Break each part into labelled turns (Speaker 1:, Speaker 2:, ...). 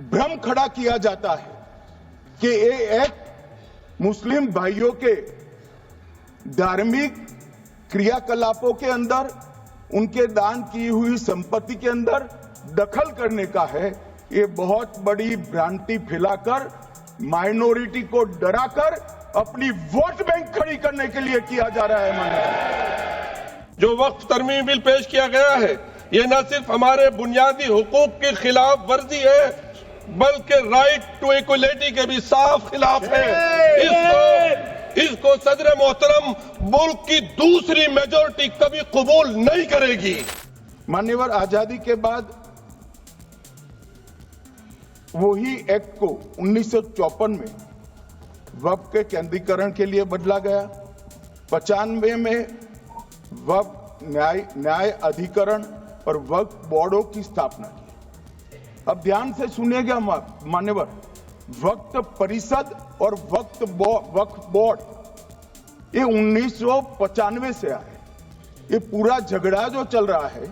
Speaker 1: भ्रम खड़ा किया जाता है कि ये एक मुस्लिम भाइयों के धार्मिक क्रियाकलापों के अंदर, उनके दान की हुई संपत्ति के अंदर दखल करने का है। ये बहुत बड़ी भ्रांति फैलाकर माइनॉरिटी को डराकर अपनी वोट बैंक खड़ी करने के लिए किया जा रहा है। माननीय
Speaker 2: जो वक्फ तरमीम बिल पेश किया गया है, ये न सिर्फ हमारे बुनियादी हुकूक के खिलाफ वर्जी है, बल्कि राइट टू इक्वलिटी के भी साफ खिलाफ है। इसको सदर मोहतरम मुल्क की दूसरी मेजोरिटी कभी कबूल नहीं करेगी।
Speaker 1: मान्यवर, आजादी के बाद वही एक्ट को 1954 में वक्फ के केंद्रीकरण के लिए बदला गया। 95 में वक्फ न्याय अधिकरण और वक्फ बोर्डों की स्थापना की। अब ध्यान से सुनिएगा मान्यवर, वक्फ परिषद और वक्फ बोर्ड ये 1995 से आए। ये पूरा झगड़ा जो चल रहा है,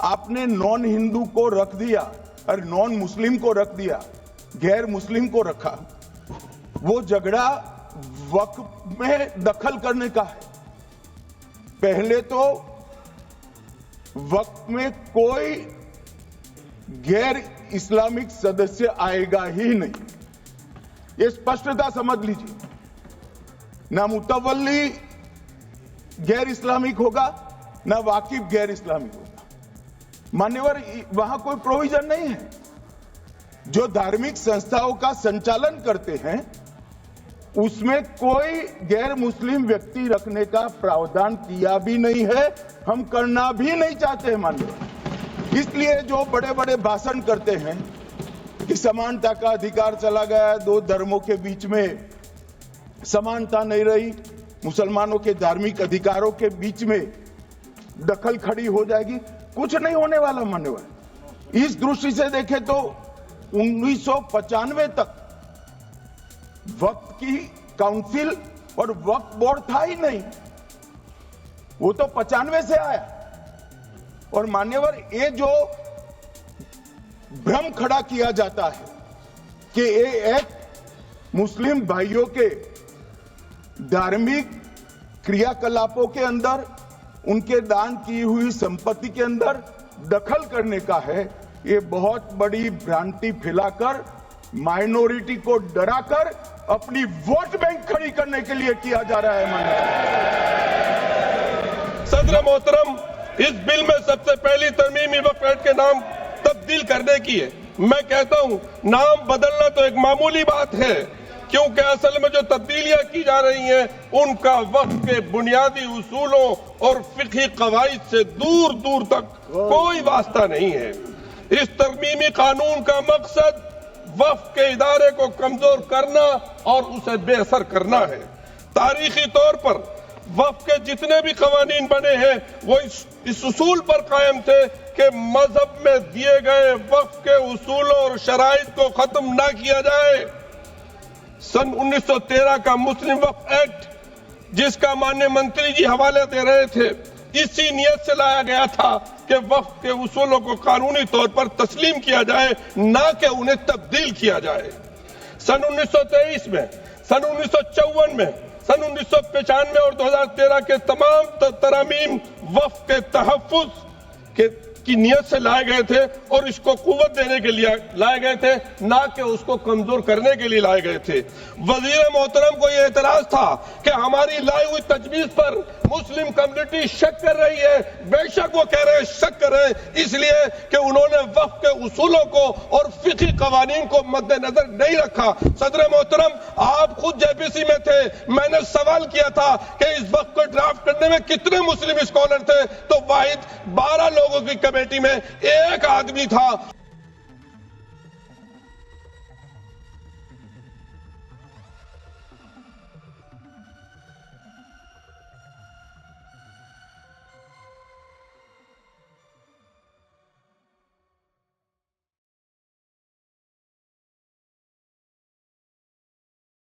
Speaker 1: आपने नॉन हिंदू को रख दिया और नॉन मुस्लिम को रख दिया, गैर मुस्लिम को रखा। वो झगड़ा वक्फ में दखल करने का है। पहले तो वक्फ में कोई गैर इस्लामिक सदस्य आएगा ही नहीं, ये स्पष्टता समझ लीजिए। ना मुतवल्ली गैर इस्लामिक होगा, ना वाकिफ गैर इस्लामिक होगा। मान्यवर, वहां कोई प्रोविजन नहीं है। जो धार्मिक संस्थाओं का संचालन करते हैं उसमें कोई गैर मुस्लिम व्यक्ति रखने का प्रावधान किया भी नहीं है, हम करना भी नहीं चाहते हैं। मान्यवर, इसलिए जो बड़े बड़े भाषण करते हैं कि समानता का अधिकार चला गया, दो धर्मों के बीच में समानता नहीं रही, मुसलमानों के धार्मिक अधिकारों के बीच में दखल खड़ी हो जाएगी, कुछ नहीं होने वाला। मान्यवर, इस दृष्टि से देखें तो 1995 तक वक्फ की काउंसिल और वक्फ बोर्ड था ही नहीं, वो तो 95 से आया। और मान्यवर, ये जो भ्रम खड़ा किया जाता है कि ये एक मुस्लिम भाइयों के धार्मिक क्रियाकलापों के अंदर, उनके दान की हुई संपत्ति के अंदर दखल करने का है, ये बहुत बड़ी भ्रांति फैलाकर माइनॉरिटी को डराकर अपनी वोट बैंक खड़ी करने के लिए किया जा रहा है।
Speaker 2: सदर मोहतरम, इस बिल में सबसे पहली तरमीमी वक्फ एक्ट के नाम तब्दील करने की है। मैं कहता हूं, नाम बदलना तो एक मामूली बात है, क्योंकि असल में जो तब्दीलियां की जा रही हैं उनका वक्फ के बुनियादी उसूलों और फिक़ही कवाइद से दूर दूर तक कोई वास्ता नहीं है। इस तरमीमी कानून का मकसद वक्फ के इदारे को कमजोर करना और उसे बेअसर करना है। तारीखी तौर पर वक्फ के जितने भी कवानीन बने हैं वो इस उसूल पर कायम थे कि मजहब में दिए गए वक्फ के उसूलों और शराइत को खत्म ना किया जाए। सन 1913 का मुस्लिम वक्फ एक्ट, जिसका माननीय मंत्री जी हवाले दे रहे थे, इसी नियत से लाया गया था कि वक्फ के उसूलों को कानूनी तौर पर तस्लीम किया जाए, ना कि उन्हें तब्दील किया जाए। सन 1923 में, सन 1954 में, सन 1995 और 2013 के तमाम तरामीम वक्फ के तहफ़्फ़ुज़ की नियत से लाए गए थे और इसको कुव्वत देने के लिए लाए गए थे, ना कि उसको कमजोर करने के लिए लाए गए थे। वजीर मोहतरम को यह एतराज था कि हमारी लाई हुई तजवीज पर मुस्लिम कम्युनिटी शक कर रही है। बेशक वो कह रहे हैं, शक कर रहे हैं, इसलिए कि उन्होंने वक्फ के उसूलों को और फिक़ही कवानीन को मद्देनजर नहीं रखा। सदर मोहतरम, आप खुद जेपीसी में थे, मैंने सवाल किया था कि इस वक्फ को ड्राफ्ट करने में कितने मुस्लिम स्कॉलर थे, तो वाहिद 12 लोगों की कमेटी में एक आदमी था।